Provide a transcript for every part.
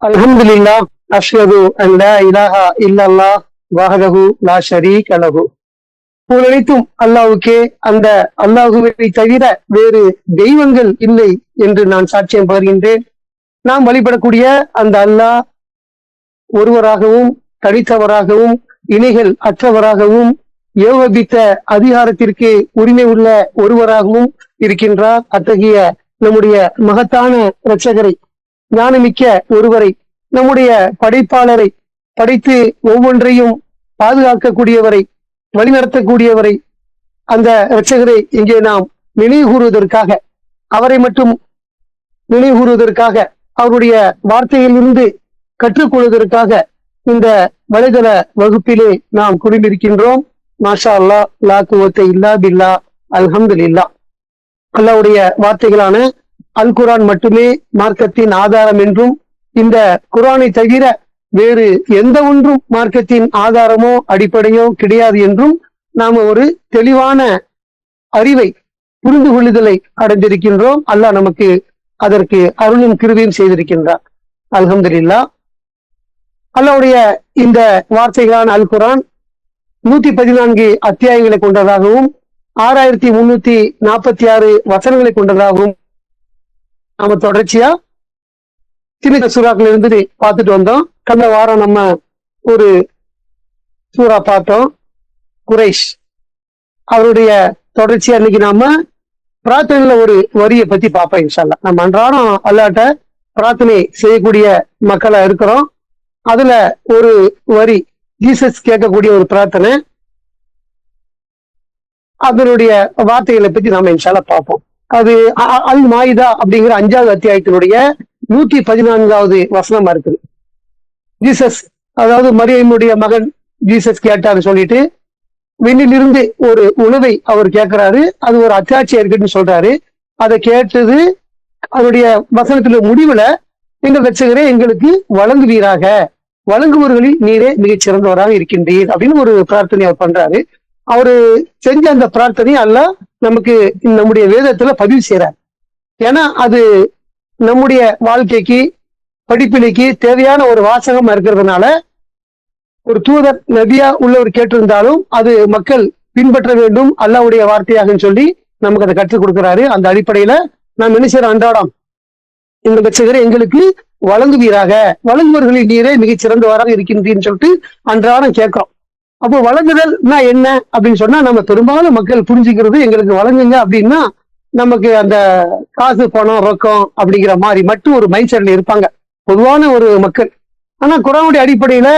அல்ஹம்துலில்லாஹ் அஷ்ஹது அன் லா இலாஹா இல்லல்லாஹ் வஹ்தஹு லா ஷரீக லஹு. புகழனைத்தும் அல்லாஹ்வுக்கே. அந்த அல்லாஹ்வை தவிர வேறு தெய்வங்கள் இல்லை என்று நான் சாட்சியம் பகர்கின்றேன். நாம் வழிபடக்கூடிய அந்த அல்லாஹ் ஒருவராகவும் தனித்தவராகவும் இணைகள் அற்றவராகவும் ஏகோபித்த அதிகாரத்திற்கு உரிமை உள்ள ஒருவராகவும் இருக்கின்றார். அத்தகைய நம்முடைய மகத்தான இரட்சகரை, ஞானமிக்க ஒருவரை, நம்முடைய படைப்பாளரை, படைத்து ஒவ்வொன்றையும் பாதுகாக்கக்கூடியவரை, வழிநடத்தக்கூடியவரை, அந்த இரட்சகரை இங்கே நாம் நினைவு கூறுவதற்காக, அவரை மட்டும் நினைவு கூறுவதற்காக, அவருடைய வார்த்தையிலிருந்து கற்றுக்கொள்வதற்காக இந்த வலைதள வகுப்பிலே நாம் குழுமிருக்கின்றோம். மாஷா அல்லாஹ், லா குவத்த இல்லா பில்லா, அல்ஹம்துலில்லாஹ். அல்லாஹ்வுடைய வார்த்தைகளான அல் குர்ஆன் மட்டுமே மார்க்கத்தின் ஆதாரம் என்றும், இந்த குர்ஆனை தவிர வேறு எந்த ஒன்றும் மார்க்கத்தின் ஆதாரமோ அடிப்படையோ கிடையாது என்றும் நாம ஒரு தெளிவான அறிவை, புரிந்து கொள்ளுதலை அடைந்திருக்கின்றோம். அல்லாஹ் நமக்கு அதற்கு அருளும் கிருபையும் செய்திருக்கின்றார். அல்ஹம்துலில்லாஹ். அல்லாஹ்வுடைய இந்த வார்த்தைகளான அல் குர்ஆன் 114 அத்தியாயங்களை கொண்டதாகவும் 6346 வசனங்களை கொண்டதாகவும் நாம தொடர்ச்சியா சின்ன சூறாக்கள் இருந்து பார்த்துட்டு வந்தோம். கடந்த வாரம் நம்ம ஒரு சூறா பார்த்தோம், குரைஷ். அவருடைய தொடர்ச்சியா இன்னைக்கு நாம பிரார்த்தனையில ஒரு வரியை பத்தி பார்ப்போம். இன்ஷா அல்லாஹ். நம்ம அன்றாடம் அல்லாஹ்ட்ட பிரார்த்தனை செய்யக்கூடிய மக்களா இருக்கிறோம். அதுல ஒரு வரி, ஜீசஸ் கேட்கக்கூடிய ஒரு பிரார்த்தனை, அதனுடைய வார்த்தைகளை பத்தி நாம இன்ஷா அல்லாஹ் பார்ப்போம். அது அல் மாயிதா அப்படிங்கிற 5வது அத்தியாயத்தினுடைய 114வது வசனமா இருக்குது. ஜீசஸ், அதாவது மரியமுடைய மகன் ஜீசஸ் கேட்டாரு சொல்லிட்டு விண்ணிலிருந்து ஒரு உணவை அவர் கேட்கிறாரு. அது ஒரு அத்தாட்சியா இருக்குன்னு சொல்றாரு. அதை கேட்டது அதனுடைய வசனத்துல முடிவுல, எங்கள் ரட்சகரே எங்களுக்கு வழங்குவீராக, வழங்குவர்களில் நீரே மிகச் சிறந்தவராக இருக்கின்றீர் அப்படின்னு ஒரு பிரார்த்தனை அவர் பண்றாரு. அவரு செஞ்ச அந்த பிரார்த்தனை அல்லாஹ் நமக்கு நம்முடைய வேதத்துல பதிவு செய்யறார். ஏன்னா அது நம்முடைய வாழ்க்கைக்கு, படிப்பினைக்கு தேவையான ஒரு வாசகமா இருக்கிறதுனால, ஒரு தூதர் நபியா உள்ளவர் கேட்டிருந்தாலும் அது மக்கள் பின்பற்ற வேண்டும் அல்லாஹ்வுடைய வார்த்தையாக சொல்லி நமக்கு அதை கற்றுக் கொடுக்கிறாரு. அந்த அடிப்படையில நாம் என்ன செய்யறோம், அன்றாடம் இந்த ரட்சகரை எங்களுக்கு வழங்குவீராக, வழங்குவர்களில் நீரே மிகச் சிறந்தவராக இருக்கின்றீன்னு சொல்லிட்டு அன்றாடம் கேட்கிறோம். அப்போ வழங்குதல்னா என்ன அப்படின்னு சொன்னா, நம்ம பெரும்பாலும் மக்கள் புரிஞ்சுக்கிறது, எங்களுக்கு வழங்குங்க அப்படின்னா நமக்கு அந்த காசு, பணம், ரொக்கம் அப்படிங்கிற மாதிரி மட்டும் ஒரு மைண்ட் செட்ல இருப்பாங்க பொதுவான ஒரு மக்கள். ஆனா குர்ஆனுடைய அடிப்படையில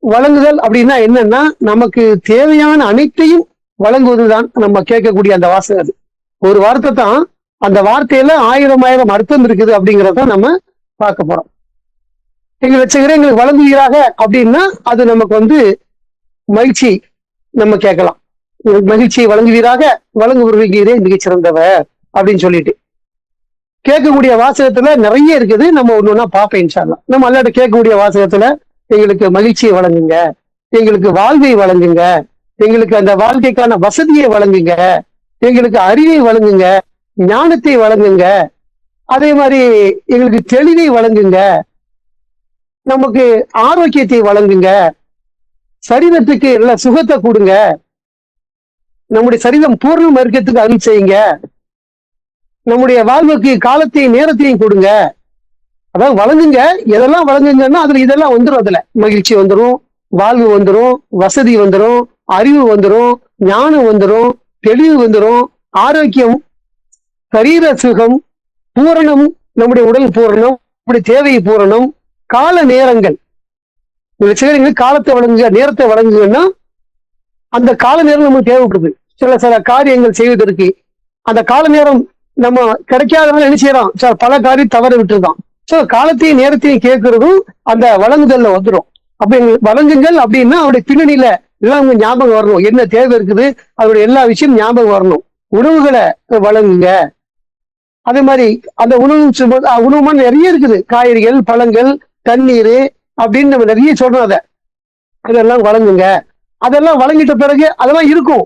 வழங்குதல் அப்படின்னா என்னன்னா, நமக்கு தேவையான அனைத்தையும் வழங்குவதுதான் நம்ம கேட்கக்கூடிய அந்த வாசகம். அது ஒரு வார்த்தை தான், அந்த வார்த்தையில 1000 அர்த்தம் இருக்குது அப்படிங்கிறத நம்ம பார்க்க போறோம். எங்க ரட்சகரே எங்களுக்கு வழங்குவீராக அப்படின்னா அது நமக்கு மகிழ்ச்சி, நம்ம கேட்கலாம். மகிழ்ச்சியை வழங்குவீராக, வழங்குவீரே மிகச் சிறந்தவர் அப்படின்னு சொல்லிட்டு கேட்கக்கூடிய வாசகத்துல நிறைய இருக்குது. நம்ம ஒண்ணு பார்ப்போம் இன்ஷா அல்லாஹ். நம்ம அல்லாஹ்ட்ட கேட்கக்கூடிய வாசகத்துல, எங்களுக்கு மகிழ்ச்சியை வழங்குங்க, எங்களுக்கு வாழ்வை வழங்குங்க, எங்களுக்கு அந்த வாழ்க்கைக்கான வசதியை வழங்குங்க, எங்களுக்கு அறிவை வழங்குங்க, ஞானத்தை வழங்குங்க, அதே மாதிரி எங்களுக்கு தெளிவை வழங்குங்க, நமக்கு ஆரோக்கியத்தை வழங்குங்க, சரீரத்துக்கு நல்ல சுகத்தை கொடுங்க, நம்முடைய சரீரம் பூர்ணம் இருக்கிறதுக்கு அருள் செய்யுங்க, நம்முடைய வாழ்வுக்கு காலத்தையும் நேரத்தையும் கொடுங்க. அதாவது வழங்குங்க, எதெல்லாம் வழங்குங்கன்னா அதுல இதெல்லாம் வந்துடும். அதுல மகிழ்ச்சி வந்துடும், வாழ்வு வந்துடும், வசதி வந்துடும், அறிவு வந்துடும், ஞானம் வந்துடும், தெளிவு வந்துடும், ஆரோக்கியம், சரீர சுகம், பூரணம், நம்முடைய உடல் பூரணம், நம்முடைய தேவை பூரணம், கால நேரங்கள். காலத்தை வழங்குங்க, நேரத்தை வழங்குங்கன்னா அந்த கால நேரம் நமக்கு தேவைப்படுது சில காரியங்கள் செய்வதற்கு. அந்த கால நேரம் நம்ம கிடைக்காதவங்க என்ன செய்யறோம், பல காரியம் தவற விட்டுருதான். காலத்தையும் நேரத்தையும் கேட்கறதும் அந்த வழங்குதல்ல வந்துடும். அப்ப வழங்குங்கள் அப்படின்னா அவருடைய பின்னணியில எல்லாம் உங்க ஞாபகம் வரணும், என்ன தேவை இருக்குது அவருடைய எல்லா விஷயம் ஞாபகம் வரணும். உணவுகளை வழங்குங்க, அதே மாதிரி அந்த உணவு நிறைய இருக்குது, காய்கறிகள், பழங்கள், தண்ணீர் அப்படின்னு நம்ம நிறைய சொல்றோம். அதெல்லாம் வழங்குங்க. அதெல்லாம் வழங்கிட்ட பிறகு அதெல்லாம் இருக்கும்,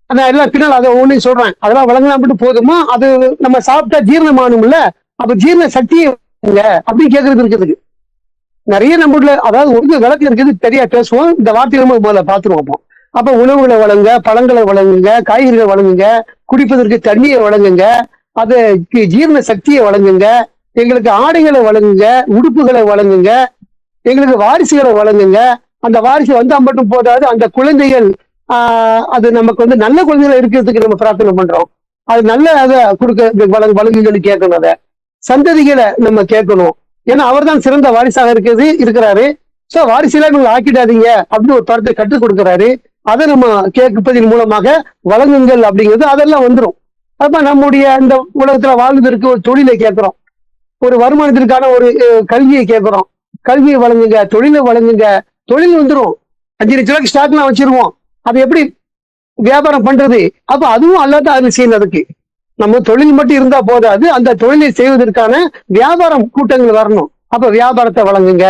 நான் எல்லாம் பின்னால் அதை ஒவ்வொன்றையும் சொல்றேன். அதெல்லாம் வழங்கினா மட்டும் போதுமா, அது நம்ம சாப்பிட்டா ஜீரணமானும்ல, அப்ப ஜீரண சக்தியை அப்படின்னு கேட்கறது இருக்குது. நிறைய நம்மள அதாவது ஒரு விளக்கு இருக்குது தெரியா பேசுவோம், இந்த வார்த்தையை நம்ம முதல்ல பார்த்துருவோம். அப்ப உணவுகளை வழங்குங்க, பழங்களை வழங்குங்க, காய்கறிகளை வழங்குங்க, குடிப்பதற்கு தண்ணியை வழங்குங்க, அது ஜீரண சக்தியை வழங்குங்க, எங்களுக்கு ஆடைகளை வழங்குங்க, உடுப்புகளை வழங்குங்க, எங்களுக்கு வாரிசுகளை வழங்குங்க. அந்த வாரிசு வந்தா மட்டும் போதாது, அந்த குழந்தைகள் அது நமக்கு வந்து நல்ல குழந்தைகள் இருக்கிறதுக்கு நம்ம பிரார்த்தனை பண்றோம். அது நல்ல அதை வழங்குங்கன்னு கேட்கணும். அதை சந்ததிகளை நம்ம கேட்கணும். ஏன்னா அவர் தான் சிறந்த வாரிசாக இருக்கிறாரு. சோ வாரிசுல நீங்க ஆக்கிடாதீங்க அப்படின்னு ஒரு படத்தை கற்றுக் கொடுக்கிறாரு. அதை நம்ம கேட்பதன் மூலமாக வழங்குங்கள் அப்படிங்கிறது அதெல்லாம் வந்துடும். அப்ப நம்முடைய இந்த உலகத்துல வாழ்வதற்கு ஒரு தொழிலை கேட்கிறோம், ஒரு வருமானத்திற்கான ஒரு கல்வியை கேட்கிறோம். கல்வியை வழங்குங்க, தொழிலை வழங்குங்க. தொழில் வந்துடும். 5 லட்ச ரூபாய்க்கு ஸ்டாக்லாம் வச்சிருவோம், அதை எப்படி வியாபாரம் பண்றது? அப்ப அதுவும் அல்லாத அது செய்யறதுக்கு நம்ம தொழில் மட்டும் இருந்தா போதாது, அந்த தொழிலை செய்வதற்கான வியாபாரம் கூட்டங்கள் வரணும். அப்ப வியாபாரத்தை வழங்குங்க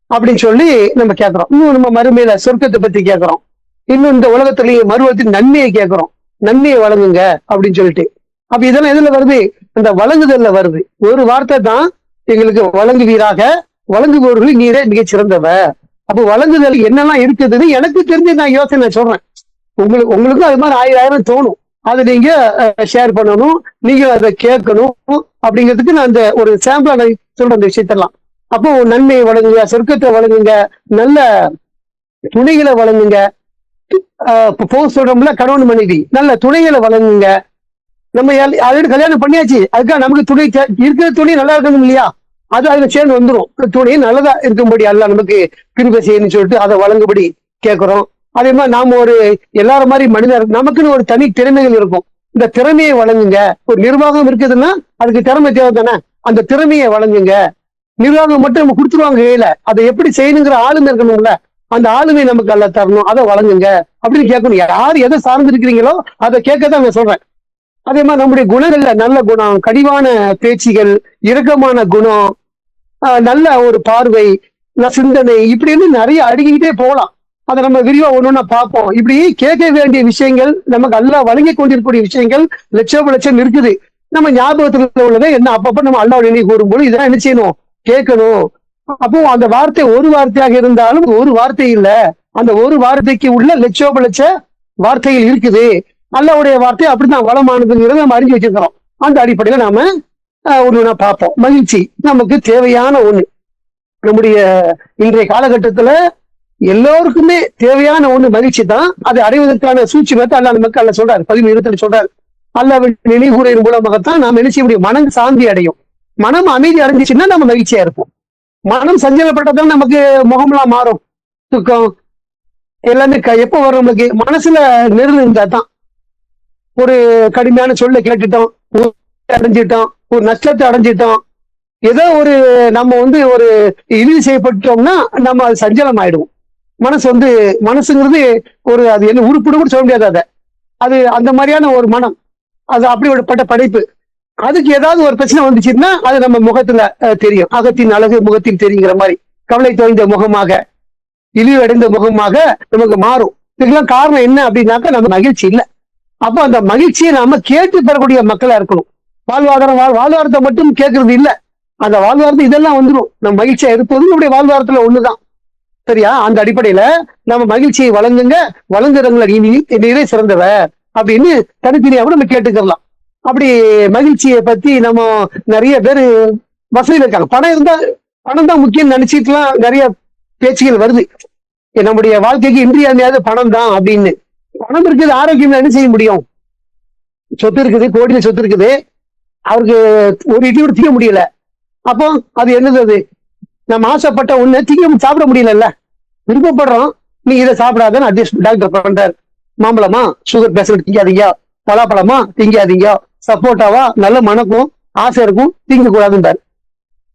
அப்படின்னு சொல்லி நம்ம கேட்கிறோம். இன்னும் நம்ம மறுமையில சொர்க்கத்தை பத்தி கேட்கிறோம். இன்னும் இந்த உலகத்திலேயே மறுவத்தின் நன்மையை கேட்கிறோம், நன்மையை வழங்குங்க அப்படின்னு சொல்லிட்டு. அப்ப இதெல்லாம் எதுல வருது? அந்த வழங்குதல்ல வருது. ஒரு வார்த்தை தான், எங்களுக்கு வழங்குவீராக, வழங்குபவர்கள் நீரே மிகச்சிறந்தவ. அப்ப வழங்குதல் என்னெல்லாம் இருக்குதுன்னு எனக்கு தெரிஞ்சு நான் யோசனை சொல்றேன். உங்களுக்கும் அது மாதிரி 1000 தோணும். அதை நீங்க ஷேர் பண்ணணும், நீங்க அதை கேட்கணும். அப்படிங்கிறதுக்கு நான் அந்த ஒரு சாம்பிளா நான் சொல்றேன் அந்த விஷயத்தெல்லாம். அப்போ நன்மையை வழங்குங்க, சொர்க்கத்தை வழங்குங்க, நல்ல துணைகளை வழங்குங்க. சொல்றோம்ல, கணவன் மனைவி நல்ல துணைகளை வழங்குங்க. நம்ம ஆல்ரெடி கல்யாணம் பண்ணியாச்சு, அதுக்காக நமக்கு துணை இருக்கிற துணை நல்லா இருக்கணும் இல்லையா? அது அதுல சேர்ந்து வந்துடும். துணை நல்லதா இருக்கும்படி அல்ல நமக்கு கிருபை செய்யணும்னு சொல்லிட்டு அதை வழங்குபடி கேட்கிறோம். அதே மாதிரி நாம ஒரு எல்லாரும் மாதிரி மனிதர், நமக்குன்னு ஒரு தனி திறமைகள் இருக்கும். இந்த திறமையை வழங்குங்க. ஒரு நிர்வாகம் இருக்குதுன்னா அதுக்கு திறமை தேவை தானே, அந்த திறமையை வழங்குங்க. நிர்வாகம் மட்டும் நம்ம கொடுத்துருவாங்க கையில, அதை எப்படி செய்யணுங்கிற ஆளுமை இருக்கணும்ல, அந்த ஆளுமை நமக்கு அல்ல தரணும், அதை வழங்குங்க அப்படின்னு கேட்கணும். யார் எதை சார்ந்து இருக்கிறீங்களோ அதை கேட்கத்தான் நான் சொல்றேன். அதே மாதிரி நம்முடைய குணங்கள்ல நல்ல குணம், கடிவான பேச்சுகள், இரக்கமான குணம், நல்ல ஒரு பார்வை, சிந்தனை, இப்படின்னு நிறைய அடுக்கிக்கிட்டே போகலாம். அதை நம்ம விரிவா ஒண்ணுன்னா பார்ப்போம். இப்படி கேட்க வேண்டிய விஷயங்கள், நமக்கு அல்லாஹ் வழங்கி கொண்டிருக்கக்கூடிய விஷயங்கள் லட்சம் இருக்குது. நம்ம ஞாபகத்துல உள்ளதை என்ன அப்பப்ப நம்ம அல்லாஹ் நினைவு கூறும்போது இதெல்லாம் என்ன செய்யணும்? கேட்கணும். அப்போ அந்த வார்த்தை ஒரு வார்த்தையாக இருந்தாலும் ஒரு வார்த்தை இல்ல, அந்த ஒரு வார்த்தைக்கு உள்ள லட்ச வார்த்தைகள் இருக்குது. அல்லாஹ்வுடைய வார்த்தை அப்படித்தான் வளமானதுங்கிறத நம்ம அறிஞ்சு வச்சிருக்கிறோம். அந்த அடிப்படையில நாம ஒண்ணு பார்ப்போம். மகிழ்ச்சி நமக்கு தேவையான ஒண்ணு. நம்முடைய இன்றைய காலகட்டத்துல எல்லோருக்குமே தேவையான ஒண்ணு மகிழ்ச்சி தான். அதை அடைவதற்கான சூட்சுமத்தை அல்லாஹ் நமக்கு அல்ல சொல்றாரு, 17 சொல்றாரு. அல்லாஹ் நினைவுரையின் மூலமாகத்தான் நாம் என்ன செய்ய முடியும்? மனம் சாந்தி அடையும். மனம் அமைதி அடைஞ்சிச்சுன்னா நம்ம மகிழ்ச்சியா இருப்போம். மனம் சஞ்சலப்பட்டதான் நமக்கு முகம்லாம் மாறும், துக்கம் எல்லாமே எப்போ வரும்? நம்மளுக்கு மனசுல நெருள் இருந்தா தான். ஒரு கடுமையான சொல்ல கேட்டுட்டோம், அடைஞ்சிட்டோம், ஒரு நஷ்டத்தை அடைஞ்சிட்டோம், ஏதோ ஒரு நம்ம ஒரு இறுதி செய்யப்பட்டோம்னா நம்ம அது சஞ்சலம் ஆயிடுவோம். மனசுங்கிறது ஒரு அது என்ன உருப்பிடு கூட சொல்ல முடியாது. அது அந்த மாதிரியான ஒரு மனம், அது அப்படிப்பட்ட படைப்பு. அதுக்கு ஏதாவது ஒரு பிரச்சனை வந்துச்சுன்னா அது நம்ம முகத்துல தெரியும். அகத்தின் அழகு முகத்தில் தெரியுங்கிற மாதிரி கவலை தோய்ந்த முகமாக, இழிவடைந்த முகமாக நமக்கு மாறும். இதுக்கெல்லாம் காரணம் என்ன அப்படின்னாக்கா நம்ம மகிழ்ச்சி இல்லை. அப்போ அந்த மகிழ்ச்சியை நாம கேட்டு பெறக்கூடிய மக்களா இருக்கணும். வாழ்வாதாரத்தை மட்டும் கேட்கறது இல்லை, அந்த வாழ்வாதாரத்தை இதெல்லாம் வந்துடும். நம்ம மகிழ்ச்சியா இருப்பது நம்முடைய வாழ்வாதாரத்துல ஒண்ணுதான். சரியா? அந்த அடிப்படையில நம்ம மகிழ்ச்சியை வழங்குங்க, வழங்குறவங்களை நீரே சிறந்தவ அப்படின்னு தனித்தனியாக நம்ம கேட்டுக்கலாம். அப்படி மகிழ்ச்சியை பத்தி நம்ம நிறைய பேர் வசதியில் இருக்காங்க. பணம் தான் முக்கியம் நினைச்சிட்டுலாம் நிறைய பேச்சுகள் வருது. நம்முடைய வாழ்க்கைக்கு இன்றியமையாத பணம் தான் அப்படின்னு. பணம் இருக்குது, ஆரோக்கியம் என்ன செய்ய முடியும்? சொத்து இருக்குது, கோடியில சொத்து இருக்குது, அவருக்கு ஒரு இட்லி கூட திங்க முடியல. அப்போ அது என்னது? அது நம்ம ஆசைப்பட்ட ஒண்ணு சாப்பிட முடியல. விருப்பப்படுறோம், நீ இதை சாப்பிடாதன்னு அட்ஜஸ்ட் டாக்டர் பண்றாரு. மாம்பழமா, சுகர் பேஷண்ட் திங்காதீங்க, பலாப்பழமா திங்காதீங்க, சப்போட்டாவா நல்ல மணக்கும், ஆசை இருக்கும், திங்க கூடாதுன்றாரு.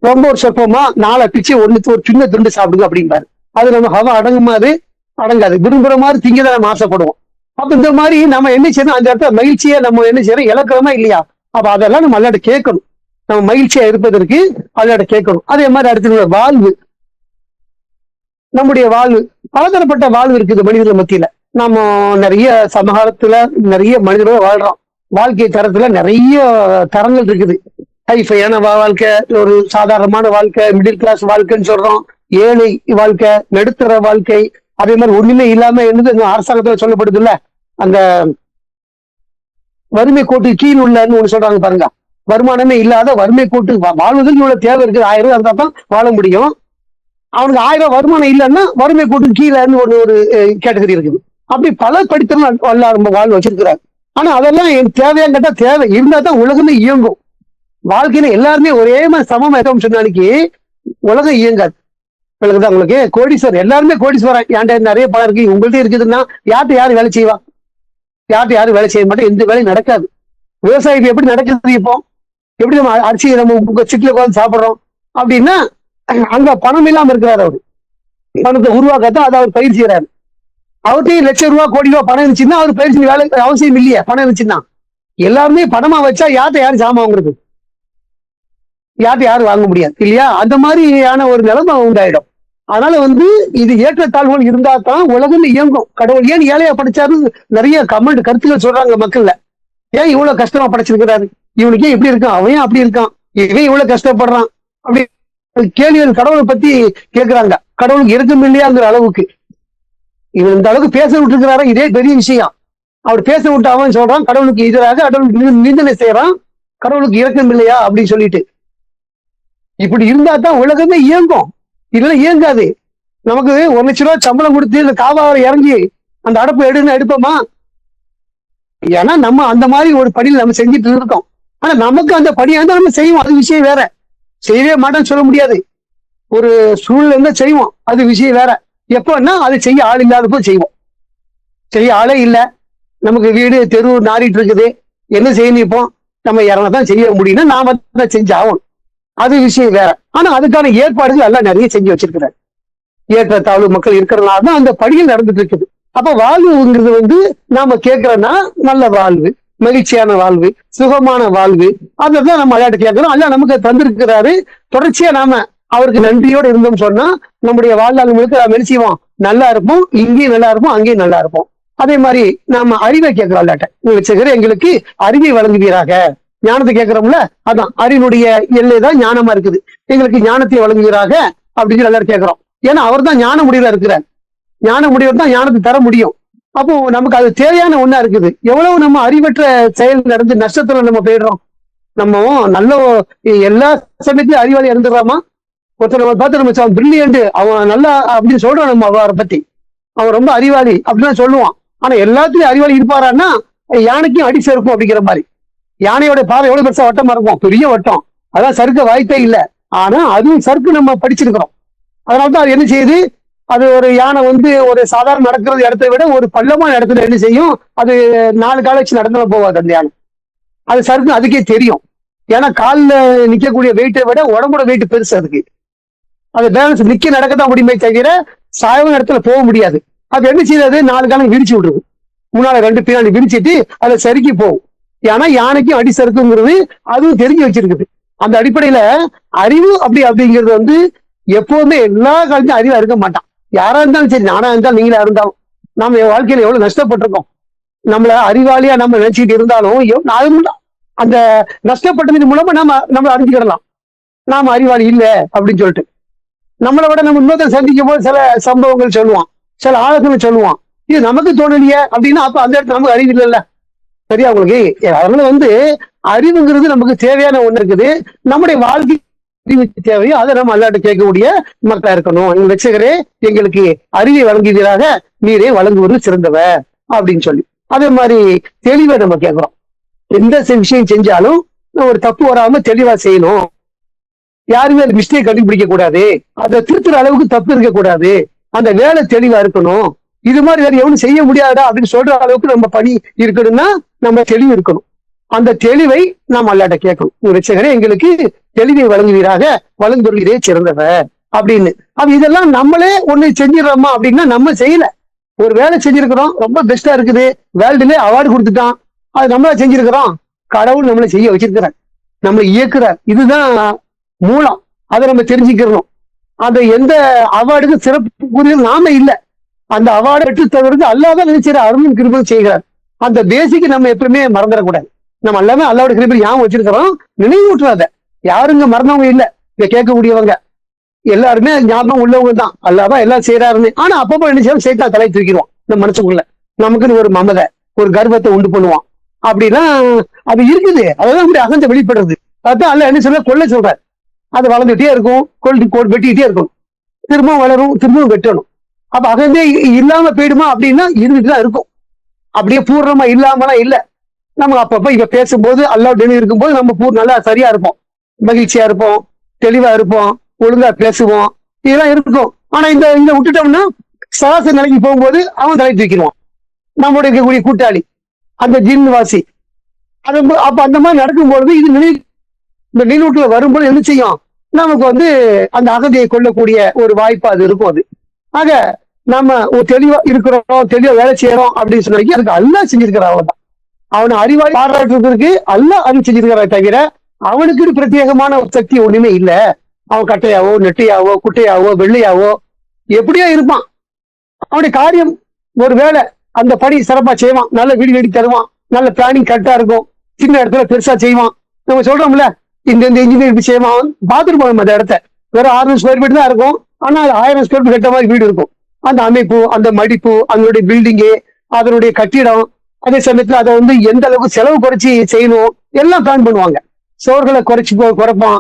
ரொம்ப ஒரு சொற்பமா 4 பிச்சு ஒரு சின்ன துண்டு சாப்பிடுங்க அப்படின்பாரு. அது நம்ம ஹவா அடங்குமாறு அடங்காது, விரும்புற மாதிரி திங்கதான் நம்ம ஆசைப்படுவோம். அப்ப இந்த மாதிரி நம்ம என்ன செய்யணும்? அந்த இடத்துல மகிழ்ச்சியை நம்ம என்ன செய்யறோம்? இழக்கிறோமா இல்லையா? அப்ப அதெல்லாம் நம்ம அல்லாட்ட கேட்கணும். நம்ம மகிழ்ச்சியா இருப்பதற்கு அல்லாட்ட கேட்கணும். அதே மாதிரி அடுத்த வாழ்வு, நம்முடைய வாழ்வு பலதரப்பட்ட வாழ்வு இருக்குது மனிதர்கள் மத்தியில. நம்ம நிறைய சமகாலத்துல நிறைய மனிதர்கள் வாழ்றோம். வாழ்க்கை தரத்துல நிறைய தரங்கள் இருக்குது. ஹைஃபையான வாழ்க்கை, ஒரு சாதாரணமான வாழ்க்கை, மிடில் கிளாஸ் வாழ்க்கைன்னு சொல்றோம், ஏழை வாழ்க்கை, நடுத்தர வாழ்க்கை, அதே மாதிரி ஒண்ணுமே இல்லாம என்னது அரசாங்கத்துல சொல்லப்படுது இல்ல, அந்த வறுமை கோட்டு கீழ் உள்ளன்னு ஒண்ணு சொல்றாங்க பாருங்க. வருமானமே இல்லாத வறுமை கோட்டு வாழ்வதற்கு இவ்வளவு தேவை இருக்குது, 1000 ரூபாய் இருந்தா தான் வாழ முடியும். அவனுக்கு 1000 ரூபாய் வருமானம் இல்லைன்னா வறுமை கோட்டு கீழே ஒரு கேட்டகரி இருக்குது. அப்படி பல படித்தவர்கள் வாழ் வச்சிருக்கிறார். ஆனா அதெல்லாம் எனக்கு தேவையான்னு கேட்டா தேவை இருந்தா தான் உலகமே இயங்கும். வாழ்க்கையில எல்லாருமே ஒரே மாதிரி சமமா ஏதோ சொன்னாலுக்கு உலகம் இயங்காது. விளக்குதான் உங்களுக்கு? கோடீஸ்வரர் எல்லாருமே கோடீஸ்வரன், என்கிட்ட நிறைய பணம் இருக்கு, உங்கள்கிட்ட இருக்குதுன்னா யார்கிட்ட யாரு வேலை செய்வா? யார்கிட்ட யாரும் வேலை செய்ய மாட்டேன், எந்த வேலையும் நடக்காது. விவசாயம் எப்படி நடக்குது? இப்போ எப்படி நம்ம அரிசி நம்ம சிட்டில உட்காந்து சாப்பிடுறோம் அப்படின்னா, அங்க பணம் இல்லாம இருக்கிறாரு. அவரு பணத்தை உருவாக்கத்தான் அதை அவர் பயிர் செய்யறாரு. அவர்கிட்ட லட்சம் ரூபாய் கோடி ரூபாய் பணம் இருந்துச்சுன்னா அவர் பயிர் செய்ய வேலை அவசியம் இல்லையா? பணம் இருந்துச்சுன்னா எல்லாருமே பணமா வச்சா யார்கிட்ட யாரும் ஜாமான் வாங்குறது? யார்கிட்ட யாரும் வாங்க முடியாது இல்லையா? அந்த மாதிரியான ஒரு நிலைமை உண்டாயிடும். அதனால இது ஏற்றத்தாழ்வுகள் இருந்தா தான் உலகம் இயங்கும். கடவுள் ஏன் ஏழையா படிச்சாரு? நிறைய கருத்துக்கள் சொல்றாங்க மக்கள்ல. ஏன் இவ்வளவு கஷ்டமா படைச்சிருக்கிறாரு? இவனுக்கு ஏன் இப்படி இருக்கான், அவன் அப்படி இருக்கான், இவன் இவ்வளவு கஷ்டப்படுறான் அப்படி கேள்விகள் கடவுளை பத்தி கேட்கிறாங்க. கடவுளுக்கு இருக்கும் இல்லையாங்கிற அளவுக்கு இவன் இந்த அளவுக்கு பேச விட்டுருக்கிறாரு. இதே பெரிய விஷயம். அவர் பேச விட்டு அவன் சொல்றான் கடவுளுக்கு எதிராக, கடவுளுக்கு நிந்தனை செய்யறான், கடவுளுக்கு இரக்கம் இல்லையா அப்படின்னு சொல்லிட்டு. இப்படி இருந்தா தான் உலகமே இயங்கும், இல்லைன்னா இயங்காது. நமக்கு 1 லட்சம் ரூபாய் சம்பளம் கொடுத்து இந்த காவாவை இறங்கி அந்த அடப்பு எடுப்போமா? ஏன்னா நம்ம அந்த மாதிரி ஒரு பணியில் நம்ம செஞ்சுட்டு இருக்கோம். ஆனா நமக்கு அந்த பணியா இருந்தா நம்ம செய்வோம், அது விஷயம் வேற. செய்யவே மாட்டேன்னு சொல்ல முடியாது. ஒரு சூழ்நிலை இருந்தா செய்வோம், அது விஷயம் வேற. எப்பன்னா அது செய்ய ஆள் இல்லாதப்போ செய்வோம். செய்ய ஆளே இல்லை, நமக்கு வீடு தெரு நாறிட்டு இருக்குது, என்ன செய்யணும்? இப்போ நம்ம இறங்கதான் செய்ய முடியும்னா நாம தான் செஞ்சு ஆகணும், அது விஷயம் வேற. ஆனா அதுக்கான ஏற்பாடுகள் எல்லாம் நிறைய செஞ்சு வச்சிருக்கிறார். ஏற்றத்தாழ்வு மக்கள் இருக்கிறதுனால தான் அந்த படிகள் நடந்துட்டு இருக்குது. அப்ப வாழ்வுங்கிறது நாம கேட்கிறோம்னா நல்ல வாழ்வு, மகிழ்ச்சியான வாழ்வு, சுகமான வாழ்வு, அதான் நம்ம விளையாட்டு கேட்கிறோம். அல்ல நமக்கு தந்திருக்கிறாரு. தொடர்ச்சியா நாம அவருக்கு நன்றியோடு இருந்தோம் சொன்னா நம்முடைய வாழ்நாள் முழுக்க நாம என்ன செய்வோம்? நல்லா இருப்போம், இங்கேயும் நல்லா இருப்போம், அங்கேயும் நல்லா இருப்போம். அதே மாதிரி நாம அறிவை கேட்கிறோம். விளையாட்ட எங்களுக்கு அறிவை வழங்குவீராக. ஞானத்தை கேட்கிறோம்ல, அதான் அறிவுடைய எல்லை தான் ஞானமா இருக்குது. எங்களுக்கு ஞானத்தை வழங்குவீராக அப்படின்னு எல்லாரும் கேட்கிறோம். ஏன்னா அவர் தான் ஞான முடிவுல இருக்கிறார். ஞான முடிவு தான் ஞானத்தை தர முடியும். அப்போ நமக்கு அது தேவையான ஒண்ணா இருக்குது. எவ்வளவு நம்ம அறிவற்ற செயல் நடந்து நஷ்டத்துல நம்ம போயிடுறோம். நம்ம நல்ல எல்லா சமயத்திலும் அறிவாளி இருந்துடுறாமா? ஒருத்தர் நம்ம பார்த்து நம்ம பிரில்லியன்ட், அவன் நல்லா அப்படின்னு சொல்றோம். நம்ம அவரை பத்தி அவன் ரொம்ப அறிவாளி அப்படின்னு சொல்லுவான். ஆனா எல்லாத்துலயும் அறிவாளி இருப்பாரான்னா யானைக்கும் அடி சறுக்கும் அப்படிங்கிற மாதிரி. யானையோட பார்வை எவ்வளவு பெருசா வட்டமா இருக்கும், பெரிய வட்டம், அதான் சறுக்க வாய்ப்பே இல்லை. ஆனா அதுவும் சறுக்கு நம்ம படிச்சிருக்கிறோம். அதனாலதான் அது என்ன செய்யுது? அது ஒரு யானை ஒரு சாதாரண நடக்கிறது இடத்தை விட ஒரு பள்ளமான இடத்துல என்ன செய்யும்? அது 4 கால வச்சு நடந்து போவாது அந்த யானை. அது சறுக்கு அதுக்கே தெரியும். ஏன்னா காலில் நிக்கக்கூடிய வெயிட்டை விட உடம்போட வெயிட் பெருசு. அதுக்கு அது பேலன்ஸ் நிக்க நடக்கத்தான் முடியுமே தவிர சாயவன இடத்துல போக முடியாது. அது என்ன செய்யாது? 4 காலம் விரிச்சு விடுறது, முன்னால 2 பின்னாடி விரிச்சிட்டு அதை சறுக்கி போகும். ஏன்னா யானைக்கும் அடி சறுக்குங்கிறது அதுவும் தெரிஞ்சு வச்சிருக்குது. அந்த அடிப்படையில அறிவு அப்படிங்கிறது எப்பவுமே எல்லா காலத்தையும் அறிவா இருக்க மாட்டான். யாரா இருந்தாலும் சரி, நானா இருந்தாலும் நீங்களா இருந்தாலும், நாம என் வாழ்க்கையில எவ்வளவு நஷ்டப்பட்டிருக்கோம். நம்மள அறிவாளியா நம்ம நினைச்சிட்டு இருந்தாலும் அந்த நஷ்டப்பட்டதன் மூலமா நம்ம அறிஞ்சுக்கிடலாம் நாம அறிவாளி இல்லை அப்படின்னு சொல்லிட்டு. நம்மளை விட நம்ம இன்னொருத்தர் சந்திக்கும் போது சில சம்பவங்கள் சொல்லுவான், சில ஆழங்களை சொல்லுவான். இது நமக்கு தோணலையே அப்படின்னா அப்ப அந்த இடத்துல நமக்கு அறிவு இல்லைல்ல. சரியா உங்களுக்கு? அதனால அறிவுங்கிறது நமக்கு தேவையான ஒண்ணு இருக்குது. நம்முடைய வாழ்க்கை தேவையோ அதை நம்ம அல்லாட்ட கேட்கக்கூடிய மக்களா இருக்கணும். எங்க ரட்சகரே எங்களுக்கு அறிவை வழங்குவீராக, நீரே வழங்குவது சிறந்தவ அப்படின்னு சொல்லி அதே மாதிரி தெளிவை நம்ம கேட்கிறோம். எந்த விஷயம் செஞ்சாலும் ஒரு தப்பு வராம தெளிவா செய்யணும். யாருமே அந்த மிஸ்டேக் கண்டுபிடிக்க கூடாது, அதை திருத்துற அளவுக்கு தப்பு இருக்கக்கூடாது, அந்த வேலை தெளிவா இருக்கணும். இது மாதிரி வேற எவனும் செய்ய முடியாதா அப்படின்னு சொல்ற அளவுக்கு நம்ம பணி இருக்கணும்னா நம்ம தெளிவு இருக்கணும். அந்த தெளிவை நாம் அல்லாட்ட கேட்கணும். ரட்சகரே எங்களுக்கு தெளிவை வழங்குவீராக, வழங்குவீரே சிறந்தவ அப்படின்னு. அப்ப இதெல்லாம் நம்மளே ஒண்ணு செஞ்சிடறோமா அப்படின்னா நம்ம செய்யல. ஒரு வேலை செஞ்சிருக்கிறோம், ரொம்ப பெஸ்டா இருக்குது, வேர்ல்டுல அவார்டு கொடுத்துட்டான், அது நம்மளா செஞ்சிருக்கிறோம். கடவுள் நம்மளை செய்ய வச்சிருக்கிறார், நம்மளை இயக்குறார். இதுதான் மூலம். அதை நம்ம தெரிஞ்சுக்கிறோம். அந்த எந்த அவார்டுக்கும் சிறப்பு நாம இல்லை. அந்த அவார்டை பெற்று தவிர்த்து அல்லாதான் நினைச்சிட அருளும் கிருபையும் செய்கிறார். அந்த பேசிக்கு நம்ம எப்பவுமே மறந்துடக்கூடாது. நம்ம எல்லாமே அல்லாவோட கிருபை ஞாபகம் வச்சிருக்கிறோம், நினைவூட்டுறாத. யாருங்க மறந்தவங்க இல்லை இங்க கேட்கக்கூடியவங்க. எல்லாருமே ஞாபகம் உள்ளவங்க தான், அல்லாதான் எல்லாம் செய்யறாருன்னு. ஆனா அப்பப்போ என்ன செய்யணும், சைத்தா தலை தூக்கிடுவான் இந்த மனசுக்குள்ள. நமக்குன்னு ஒரு மமதை, ஒரு கர்வத்தை உண்டு பண்ணுவான். அப்படின்னா அது இருக்குது, அதெல்லாம் அப்படி அகந்த வெளிப்படுறது. அதான் அல்ல என்ன சொல்ற, கொள்ள சொல்ற. அது வளர்ந்துட்டே இருக்கும், வெட்டிக்கிட்டே இருக்கும், திரும்பவும் வளரும், திரும்பவும் வெட்டணும். அப்ப அகந்தே இல்லாம போயிடுமா அப்படின்னா இருந்துட்டு தான் இருக்கும். அப்படியே பூர்ணமா இல்லாமலாம் இல்ல. நம்ம அப்பப்ப இப்ப பேசும்போது அல்லாவுடன் இருக்கும்போது நம்ம நல்லா சரியா இருப்போம், மகிழ்ச்சியா இருப்போம், தெளிவா இருப்போம், ஒழுங்கா பேசுவோம், இதெல்லாம் இருக்கும். ஆனா இந்த இந்த விட்டுட்டோம்னா சராசரி நிலைக்கு போகும்போது அவன் தலை தூக்கிடுவான், நம்மளுடைய இருக்கக்கூடிய கூட்டாளி அந்த ஜின் வாசி. அது அப்ப அந்த மாதிரி நடக்கும்பொழுது இது இந்த நினைவூட்டுல வரும்போது என்ன செய்யும், நமக்கு அந்த அகதியை கொள்ளக்கூடிய ஒரு வாய்ப்பு அது இருக்கும். அது ஆக நம்ம ஒரு தெளிவா இருக்கிறோம், தெளிவா வேலை செய்யறோம் அப்படின்னு சொன்ன அதுக்கு அல்லா செஞ்சிருக்கிற அவன்தான். அவனை அறிவாளி பாராட்டுறதுக்கு அல்லா அறிவு செஞ்சிருக்கிறத தவிர அவனுக்கு பிரத்யேகமான ஒரு சக்தி ஒண்ணுமே இல்ல. அவன் கட்டையாவோ நெட்டையாவோ குட்டையாவோ வெள்ளையாவோ எப்படியோ இருப்பான். அவனுடைய காரியம் ஒரு வேலை அந்த படி சிறப்பா செய்வான், நல்ல வீடு கட்டி தருவான், நல்ல பிளானிங் கரெக்டா இருக்கும், சின்ன இடத்துல பெருசா செய்வான். நம்ம சொல்றோம்ல இந்த இன்ஜினியர் இப்படி செய்வான், பார்த்துட்டு போவோம் அந்த இடத்த. வெறும் 600 ஸ்கொயர் ஃபீட் தான் இருக்கும், ஆனா அது 1000 ஸ்கொயர் ஃபீட் கட்ட மாதிரி வீடு இருக்கும். அந்த அமைப்பு, அந்த மடிப்பு, அதனுடைய பில்டிங்கு, அதனுடைய கட்டிடம், அதே சமயத்துல அதை எந்த அளவுக்கு செலவு குறைச்சி செய்யணும் எல்லாம் பிளான் பண்ணுவாங்க. சோர்களை குறைப்பான்,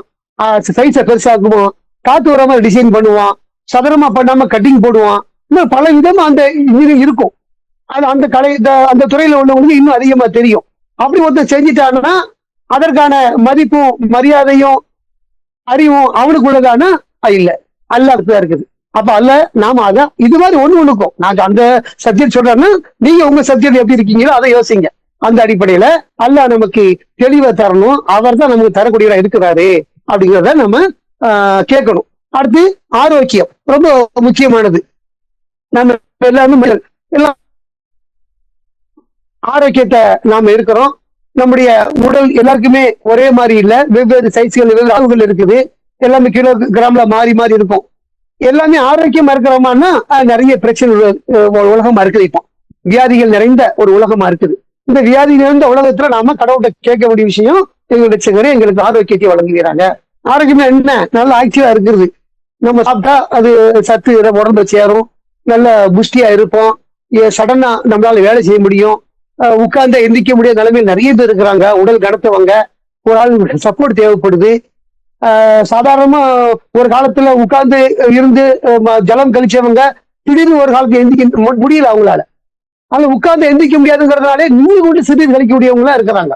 சைஸை பெருசாக்குவான், காத்து வராம டிசைன் பண்ணுவான், சதுரமா பண்ணாம கட்டிங் போடுவான். இன்னும் பல விதமா அந்த இது இருக்கும். அது அந்த அந்த துறையில உள்ளவங்களுக்கு இன்னும் அதிகமா தெரியும். அப்படி ஒருத்தர் செஞ்சுட்டாங்கன்னா அதற்கான மதிப்பும் மரியாதையும் அறிவும் அவனுக்கு உள்ளதானா இல்ல, அல்லாஹ்தான் இருக்குது. அப்ப அல்ல நாம அதான் இது மாதிரி ஒண்ணுக்கும் நான் அந்த சப்ஜெக்ட் சொல்றேன்னா நீங்க உங்க சப்ஜெக்ட் எப்படி இருக்கீங்களோ அதை யோசிங்க. அந்த அடிப்படையில அல்லாஹ் நமக்கு தெளிவை தரணும், அவர் தான் நமக்கு தரக்கூடியவரா இருக்கிறாரு அப்படிங்கிறத நம்ம கேட்கணும். அடுத்து ஆரோக்கியம் ரொம்ப முக்கியமானது. நம்ம எல்லாமே எல்லாம் ஆரோக்கியத்தை நாம இருக்கிறோம். நம்முடைய உடல் எல்லாருக்குமே ஒரே மாதிரி இல்ல, வெவ்வேறு சைஸ்கள், வெவ்வேறு அளவுகள் இருக்குது. எல்லாமே கிலோ கிராம்ல மாறி மாறி இருக்கும். எல்லாமே ஆரோக்கியமா இருக்கிறோமான்னா நிறைய பிரச்சனை உலகமா இருக்குது. இப்போ வியாதிகள் நிறைந்த ஒரு உலகமா இருக்குது. இந்த வியாதி நிறைந்த உலகத்துல நாம கடவுள்கிட்ட கேட்க வேண்டிய விஷயம், எங்களுடைய சிகரே எங்களுக்கு ஆரோக்கியத்தை வழங்குகிறாங்க. ஆரோக்கியமா என்ன, நல்ல ஆக்டிவா இருக்கிறது. நம்ம சாப்பிட்டா அது சத்து உடம்பு சேரும், நல்ல புஷ்டியா இருப்போம், சடனா நம்மளால வேலை செய்ய முடியும், உட்கார்ந்து எந்திக்க முடியாத நிலைமையில் நிறைய பேர் இருக்கிறாங்க. உடல் கடத்தவங்க, ஒரு ஆள் சப்போர்ட் தேவைப்படுது. சாதாரணமா ஒரு காலத்துல உட்கார்ந்து இருந்து ஜலம் கழிச்சவங்க திடீர்னு ஒரு காலத்துல எந்திக்க முடியல அவங்களால. அதுல உட்கார்ந்து எந்திக்க முடியாதுங்கிறதுனாலே நின்று கொண்டு சிறிது கழிக்கக்கூடியவங்களா இருக்கிறாங்க.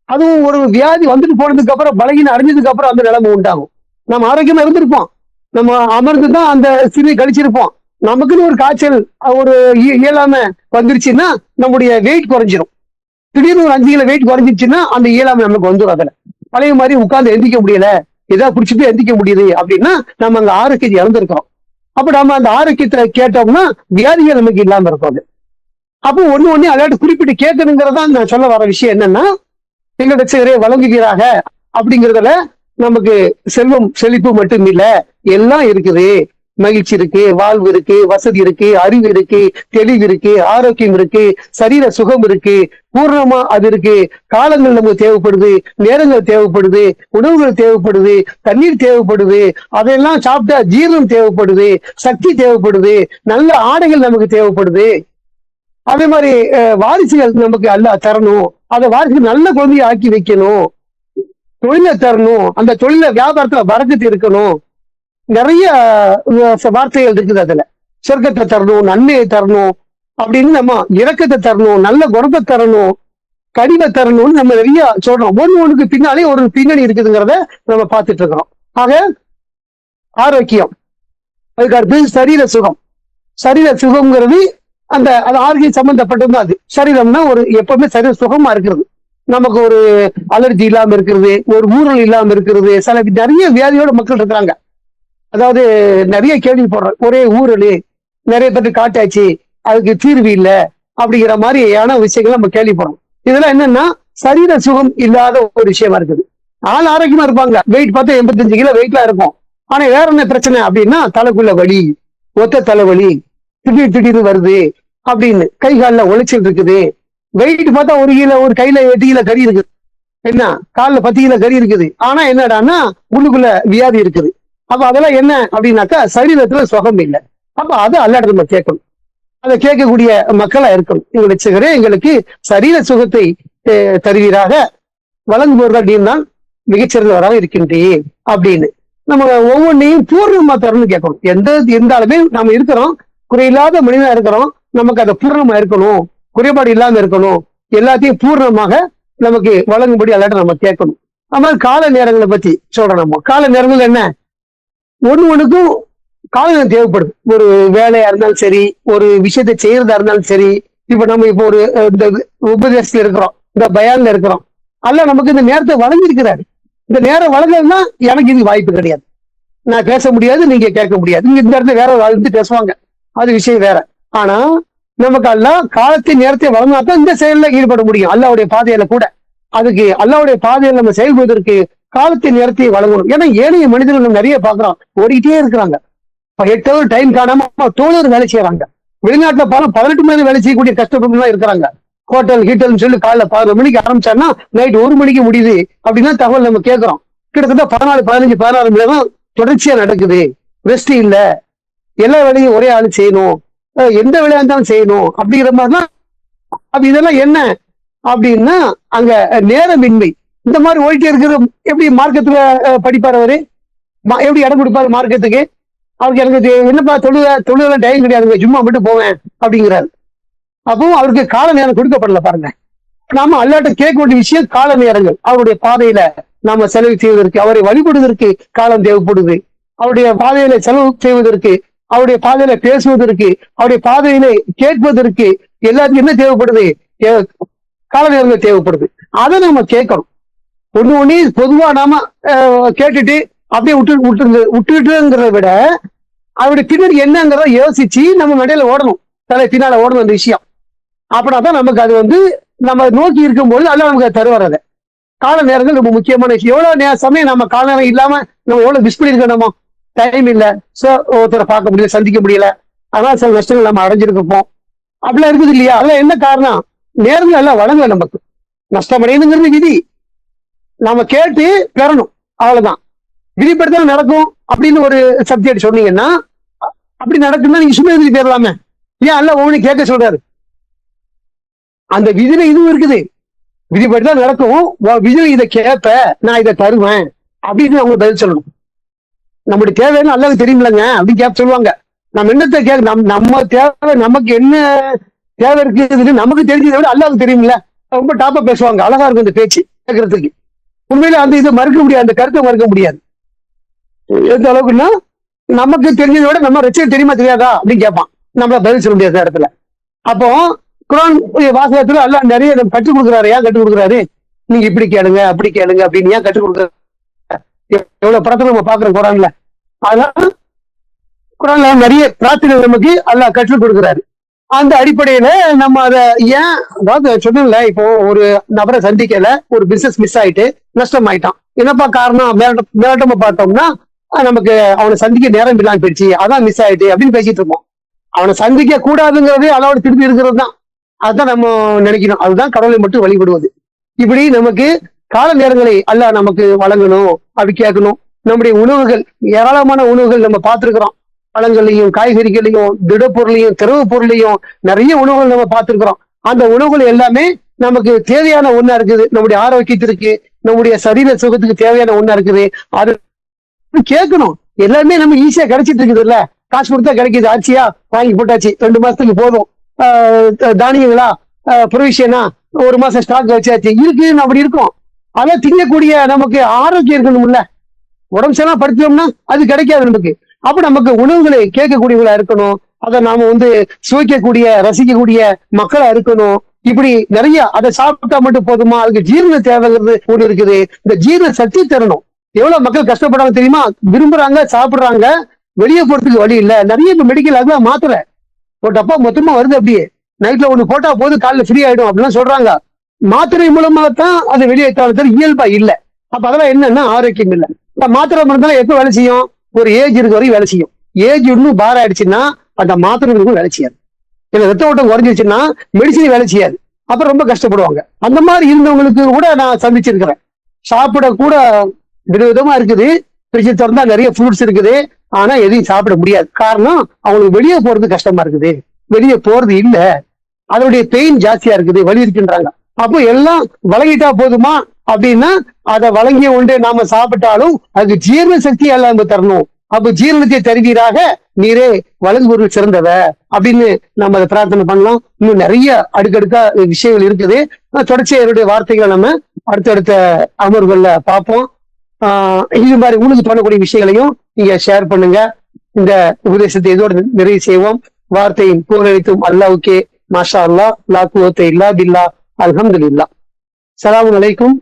அதுவும் ஒரு வியாதி வந்துட்டு போனதுக்கு அப்புறம், பலகீனம் அடைஞ்சதுக்கு அப்புறம் அந்த நிலைமை உண்டாகும். நம்ம ஆரோக்கியமா இருந்திருப்போம், நம்ம அமர்ந்துதான் அந்த சிறிது கழிச்சிருப்போம். நமக்குன்னு ஒரு காய்ச்சல் ஒரு இயலாம வந்துருச்சுன்னா நம்முடைய வெயிட் குறைஞ்சிரும். திடீர்னு ஒரு 5 கிலோ வெயிட் குறைஞ்சிருச்சுன்னா அந்த இயலாமை நமக்கு வந்துடும். அதுல பழைய மாதிரி உட்கார்ந்து எந்திக்க முடியல, ஏதாவது குடிச்சிட்டு எந்திக்க முடியுது அப்படின்னா நம்ம அங்க ஆரோக்கியத்தை இழந்திருக்கிறோம். அப்ப நம்ம அந்த ஆரோக்கியத்தை கேட்டோம்னா வியாதிகள் நமக்கு இல்லாம இருக்கும். அப்போ ஒண்ணு அல்லாட்டு குறிப்பிட்டு கேட்கணுங்கிறதா நான் சொல்ல வர விஷயம் என்னன்னா, எங்களோட சிகரே வழங்குகிறாக அப்படிங்கிறதுல நமக்கு செல்வம் செழிப்பு மட்டும் இல்ல, எல்லாம் இருக்குது. மகிழ்ச்சி இருக்கு, வாழ்வு இருக்கு, வசதி இருக்கு, அறிவு இருக்கு, தெளிவு இருக்கு, ஆரோக்கியம் இருக்கு, சரீர சுகம் இருக்கு, பூர்ணமா அது இருக்கு. காலங்கள் நமக்கு தேவைப்படுது, நேரங்கள் தேவைப்படுது, உணவுகள் தேவைப்படுது, தண்ணீர் தேவைப்படுது, அதெல்லாம் சாப்பிட்டா ஜீரணம் தேவைப்படுது, சக்தி தேவைப்படுது, நல்ல ஆடைகள் நமக்கு தேவைப்படுது. அதே மாதிரி வாரிசுகள் நமக்கு அல்லாஹ் தரணும், அதை வாரிசுக்கு நல்ல குழந்தைய ஆக்கி வைக்கணும், தொழிலை தரணும், அந்த தொழில வியாபாரத்துல வரக்கத்து இருக்கணும். நிறைய வார்த்தைகள் இருக்குது. அதுல சொர்க்கத்தை தரணும், நன்மையை தரணும் அப்படின்னு, நம்ம இரக்கத்தை தரணும், நல்ல குணத்தை தரணும், கனிவை தரணும்னு நம்ம நிறைய சொல்றோம். ஒண்ணுக்கு பின்னாலே ஒரு பின்னணி இருக்குதுங்கிறத நம்ம பார்த்துட்டு இருக்கிறோம். ஆக ஆரோக்கியம், அதுக்கு அடுத்து சரீர சுகம். சரீர சுகம்ங்கிறது அந்த ஆரோக்கியம் சம்பந்தப்பட்டது. அது சரீரம்னா ஒரு எப்பவுமே சரீர சுகமா இருக்கிறது, நமக்கு ஒரு அலர்ஜி இல்லாம இருக்கிறது, ஒரு ஊழல் இல்லாம இருக்கிறது. சில நிறைய வியாதியோட மக்கள் இருக்கிறாங்க. அதாவது நிறைய கேள்விப்படுறோம், ஒரே ஊழல், நிறைய பேருக்கு காட்டாச்சு, அதுக்கு தீர்வு இல்லை அப்படிங்கிற மாதிரியான விஷயங்கள் நம்ம கேள்விப்படுறோம். இதெல்லாம் என்னன்னா சரீர சுகம் இல்லாத ஒரு விஷயமா இருக்குது. ஆள் ஆரோக்கியமா இருப்பாங்க, வெயிட் பார்த்தா 85 கிலோ வெயிட்லாம் இருக்கும். ஆனா வேற என்ன பிரச்சனை அப்படின்னா தலைக்குள்ள வலி, ஒத்த தலைவலி, திடீர்னு வருது அப்படின்னு, கை காலில் உளைச்சல் இருக்குது. வெயிட் பார்த்தா 1 கிலோ, ஒரு கையில 8 கிலோ கறி இருக்குது, என்ன காலில் 10 கிலோ கறி இருக்குது. ஆனா என்னடான்னா உள்ளுக்குள்ள வியாதி இருக்குது. அப்ப அதெல்லாம் என்ன அப்படின்னாக்கா சரீரத்துல சுகம் இல்லை. அப்ப அதை அல்லாட்ட நம்ம கேட்கணும். அதை கேட்கக்கூடிய மக்களா இருக்கணும். எங்க ரட்சகரே, எங்களுக்கு சரீர சுகத்தை தருவீராக, வழங்குபவர்கள் அப்படின்னு தான் மிகச்சிறந்தவராக இருக்கின்றே அப்படின்னு நம்ம ஒவ்வொன்றையும் பூர்ணமா தரணும்னு கேட்கணும். எந்த அளவே நாம இருக்கிறோம், குறையில்லாத மனிதனா இருக்கிறோம், நமக்கு அதை பூர்ணமா இருக்கணும், குறைபாடு இல்லாம இருக்கணும், எல்லாத்தையும் பூர்ணமாக நமக்கு வழங்கும்படி அல்லாட்ட நம்ம கேட்கணும். அது மாதிரி கால நேரங்களை பத்தி சொல்றோம். நம்ம கால நேரங்கள் என்ன, ஒண்ணுக்கும் கால நேரம் தேவைப்படுது. ஒரு வேலையா இருந்தாலும் சரி, ஒரு விஷயத்தை செய்யறதா இருந்தாலும் சரி. இப்ப நம்ம இப்போ ஒரு இந்த உபதேசத்துல இருக்கிறோம், இந்த பயான்ல இருக்கிறோம், அல்ல நமக்கு இந்த நேரத்தை வழங்கியிருக்கிறாரு. இந்த நேரம் வழங்கலன்னா எனக்கு இது வாய்ப்பு கிடையாது, நான் பேச முடியாது, நீங்க கேட்க முடியாது. நீங்க இந்த இடத்துல வேற ஒரு ஆள் பேசுவாங்க, அது விஷயம் வேற. ஆனா நமக்கு எல்லாம் காலத்தை நேரத்தை வழங்கினாதான் இந்த செயல்ல ஈடுபட முடியும், அல்லாவுடைய பாதையில கூட. அதுக்கு அல்லாவுடைய பாதையில நம்ம செயல்படுவதற்கு காலத்தை நேரத்தை வழங்கணும். ஏன்னா ஏனைய மனிதர்கள் நம்ம நிறைய பாக்குறோம், ஓடிக்கிட்டே இருக்கிறாங்க. 8 hour டைம் காணாம தோழர் வேலை செய்யறாங்க. வெளிநாட்டுல பாருங்க 18 மணி வேலை செய்யக்கூடிய கஷ்டப்பட்டு இருக்கிறாங்க. ஹோட்டல் ஹீட்டல்னு சொல்லி காலைல 11 மணிக்கு ஆரம்பிச்சாருன்னா நைட் 1 மணிக்கு முடியுது அப்படின்னா தகவல் நம்ம கேட்கிறோம். கிட்டத்தட்ட 14, 15, 16 மணி நேரம் தொடர்ச்சியா நடக்குது. ரெஸ்ட் இல்ல, எல்லா வேலையும் ஒரே ஆளு செய்யணும், எந்த வேலையா இருந்தாலும் செய்யணும் அப்படிங்கிற மாதிரிலாம். அப்ப இதெல்லாம் என்ன அப்படின்னா அங்க நேரமின்மை. இந்த மாதிரி ஓடிட்டே இருக்கிற எப்படி மார்க்கெட்டுல படிப்பார் அவரு, எப்படி இடம் கொடுப்பாரு மார்க்கெட்டுக்கு? அவருக்கு எனக்கு என்னப்பா தொழுதெல்லாம் டைம் கிடையாதுங்க, சும்மா மட்டும் போவேன் அப்படிங்கிறாரு. அப்பவும் அவருக்கு கால நேரம் கொடுக்கப்படல. பாருங்க, நாம அல்லாட்ட கேட்க வேண்டிய விஷயம் கால நேரங்கள். அவருடைய பாதையில நாம செலவு செய்வதற்கு, அவரை வழிபடுவதற்கு காலம் தேவைப்படுது. அவருடைய பாதையில செலவு செய்வதற்கு, அவருடைய பாதையில பேசுவதற்கு, அவருடைய பாதையில கேட்பதற்கு எல்லாத்துக்கும் என்ன தேவைப்படுது? கால நேரங்கள் தேவைப்படுது. அதை நம்ம கேட்கணும். ஒண்ணு பொதுவா நாம கேட்டுட்டு அப்படியே விட்டுட்டுங்கிறத விட அவருடைய பின்னாடி என்னங்கிறத யோசிச்சு நம்ம நடையில ஓடணும், தலை பின்னால ஓடணும் அந்த விஷயம். அப்படின்னாதான் நமக்கு அது நம்ம நோக்கி இருக்கும்போது அல்ல நமக்கு அது தருவார். கால நேரங்கள் ரொம்ப முக்கியமான விஷயம். எவ்வளவு சமயம் நம்ம கால நேரம் இல்லாம நம்ம எவ்வளவு மிஸ் பண்ணிருக்கணுமோ. டைம் இல்ல, ஒருத்தரை பார்க்க முடியல, சந்திக்க முடியல, அதனால சில நஷ்டங்கள் நம்ம அடைஞ்சிருக்கோம். அப்படிலாம் இருக்குது இல்லையா? அதெல்லாம் என்ன காரணம்? நேரங்கள் எல்லாம் வழங்கல. நமக்கு நஷ்டமடையணுங்கிறது விதி. நாம கேட்டு பெறணும், அவ்வளவுதான். விதிப்படுத்தல் நடக்கும் அப்படின்னு ஒரு சப்ஜெக்ட் சொன்னீங்கன்னா, அப்படி நடக்குன்னா நீங்க சும்மா எழுதி போயிடலாமே. ஏன் அல்ல ஒவ்வொன்னு கேட்க சொல்றாரு? அந்த விதியில இதுவும் இருக்குது. விதிப்படிதான் நடக்கும், விதியில இதை கேட்ப, நான் இதை தருவேன் அப்படின்னு அவங்க பதில் சொல்லணும். நம்முடைய தேவைன்னு அல்லாஹ்வுக்கு தெரியுமில்லங்க அப்படின்னு கேட்க சொல்லுவாங்க. நம்ம என்னத்தை நம்ம தேவை, நமக்கு என்ன தேவை இருக்குதுன்னு நமக்கு தெரிஞ்சதை விட அல்லாஹ்வுக்கு தெரியுமில்ல. ரொம்ப டாப்பா பேசுவாங்க, அழகா இருக்கும் இந்த பேச்சு கேட்கறதுக்கு. உண்மையில அந்த இதை மறுக்க முடியாது, அந்த கருத்தை மறுக்க முடியாது. எந்த அளவுக்குன்னா, நமக்கு தெரிஞ்சதை விட நம்ம ரச்சனை தெரியுமா தெரியாதா அப்படின்னு கேட்பான். நம்மள பதில் சொல்ல முடியாத இடத்துல. அப்போ குர்ஆன் வாசகத்துல அல்லாஹ் நிறைய கற்றுக் கொடுக்குறாரு. ஏன் கற்றுக் கொடுக்குறாரு? நீங்க இப்படி கேளுங்க, அப்படி கேளுங்க அப்படின்னு ஏன் கற்றுக் கொடுக்குறாரு? எவ்வளவு பிரார்த்தனை நம்ம பாக்குறோம் குர்ஆன்ல. அதனால குர்ஆன்ல நிறைய பிரார்த்தனை நமக்கு அல்லாஹ் கற்றுக் கொடுக்குறாரு. அந்த அடிப்படையில நம்ம அதை ஏன், அதாவது சொன்னல, இப்போ ஒரு நபரை சந்திக்கல, ஒரு பிசினஸ் மிஸ் ஆயிட்டு நஷ்டம் ஆயிட்டான். என்னப்பா காரணம்? மேலோட்டமா பார்த்தோம்னா நமக்கு அவனை சந்திக்க நேரம் இல்லாம போயிடுச்சு, அதான் மிஸ் ஆயிட்டு அப்படின்னு பேசிட்டு இருப்போம். அவனை சந்திக்க கூடாதுங்கிறதே அல்லாவோட திருப்பி இருக்கிறது தான். அதுதான் நம்ம நினைக்கணும். அதுதான் கடவுளை மட்டும் வழிபடுவது. இப்படி நமக்கு கால நேரங்களை அல்லாஹ் நமக்கு வழங்கணும், அப்படி கேட்கணும். நம்முடைய உணவுகள், ஏராளமான உணவுகள் நம்ம பார்த்திருக்கிறோம். பழங்களையும் காய்கறிகளையும் திடப்பொருளையும் திரவ பொருளையும் நிறைய உணவுகள் நம்ம பார்த்திருக்கிறோம். அந்த உணவுகள் எல்லாமே நமக்கு தேவையான ஒண்ணா இருக்குது. நம்முடைய ஆரோக்கியத்திற்கு, நம்முடைய சரீர சுகத்துக்கு தேவையான ஒண்ணா இருக்குது. அது கேட்கணும். எல்லாமே நம்ம ஈஸியா கிடைச்சிட்டு இருக்குது இல்ல, காசு கொடுத்தா கிடைக்குது. அரிசியா வாங்கி போட்டாச்சு, 2 மாசத்துக்கு போதும். தானியங்களா, ப்ரொவிஷனா, 1 மாசம் ஸ்டாக் வச்சாச்சு, இருக்கு. அப்படி இருக்கும். அதெல்லாம் திங்கக்கூடிய நமக்கு ஆரோக்கியம் இருக்கணும்ல. உடம்பு செல்லாம் படுத்தோம்னா அது கிடைக்காது நமக்கு. அப்ப நமக்கு உணவுகளை கேட்கக்கூடியவங்களா இருக்கணும். அதை நாம சுவைக்கக்கூடிய, ரசிக்கக்கூடிய மக்களா இருக்கணும். இப்படி நிறைய அதை சாப்பிட்டா மட்டும் போதுமா? அதுக்கு ஜீரண தேவைங்கிறது ஒண்ணு இருக்குது. இந்த ஜீரண சக்தி தரணும். எவ்வளவு மக்கள் கஷ்டப்படுறாங்க தெரியுமா? விரும்புறாங்க, சாப்பிடுறாங்க, வெளியே போறதுக்கு வழி இல்ல. நிறைய இப்ப மெடிக்கல் அதுதான் மாத்திரை ஒரு டப்பா மொத்தமா வருது. அப்படியே நைட்ல ஒண்ணு போட்டா போது, காலைல ஃப்ரீ ஆயிடும் அப்படிலாம் சொல்றாங்க. மாத்திரை மூலமாகத்தான் அது வெளியே இயல்பா இல்ல. அப்ப அதெல்லாம் என்னன்னா ஆரோக்கியம் இல்லை. மாத்திரை மருந்தாலும் எப்ப வேலை செய்யும்? ஒரு ஏஜ் இருக்க வரைக்கும் வேலை செய்யும். ஏஜ் இன்னும் பார் ஆயிடுச்சுன்னா அந்த மாத்திரைகளுக்கும் வேலை செய்யாது. இல்ல ரத்த ஓட்டம் குறைஞ்சிருச்சுன்னா மெடிசின் வேலை செய்யாது. அப்புறம் ரொம்ப கஷ்டப்படுவாங்க. அந்த மாதிரி இருந்தவங்களுக்கு கூட நான் சந்திச்சிருக்கிறேன். சாப்பிட கூட விதவிதமா இருக்குது, ஃப்ரிட்ஜை திறந்தா நிறைய ஃப்ரூட்ஸ் இருக்குது, ஆனா எதையும் சாப்பிட முடியாது. காரணம் அவங்களுக்கு வெளியே போறது கஷ்டமா இருக்குது, வெளியே போறது இல்ல, அதனுடைய பெயின் ஜாஸ்தியா இருக்குது, வலி இருக்குன்றாங்க. அப்போ எல்லாம் வழங்கிட்டா போதுமா அப்படின்னா, அதை வழங்கிய ஒன்றே நாம சாப்பிட்டாலும் அதுக்கு ஜீரண சக்தி எல்லாம் தரணும். அப்ப ஜீரணத்தை தருவீராக, நீரே வழங்குபொருள் சிறந்தவ அப்படின்னு நம்ம அதை பிரார்த்தனை பண்ணலாம். இன்னும் நிறைய அடுக்கடுக்கா விஷயங்கள் இருக்குது. தொடர்ச்சியா என்னுடைய வார்த்தைகளை நம்ம அடுத்தடுத்த அமர்வுகள்ல பார்ப்போம். இது மாதிரி உங்களுக்கு பண்ணக்கூடிய விஷயங்களையும் நீங்க ஷேர் பண்ணுங்க. இந்த உபதேசத்தை இதோடு நிறைவு செய்வோம். வார்த்தையின் புகழளித்தும் அல்லாஹ்வுக்கே. மாஷா அல்லாஹ், லா குவத்த இல்லா பில்லா, அல்ஹம்துலில்லாஹ். ஸலாமு அலைக்கும்.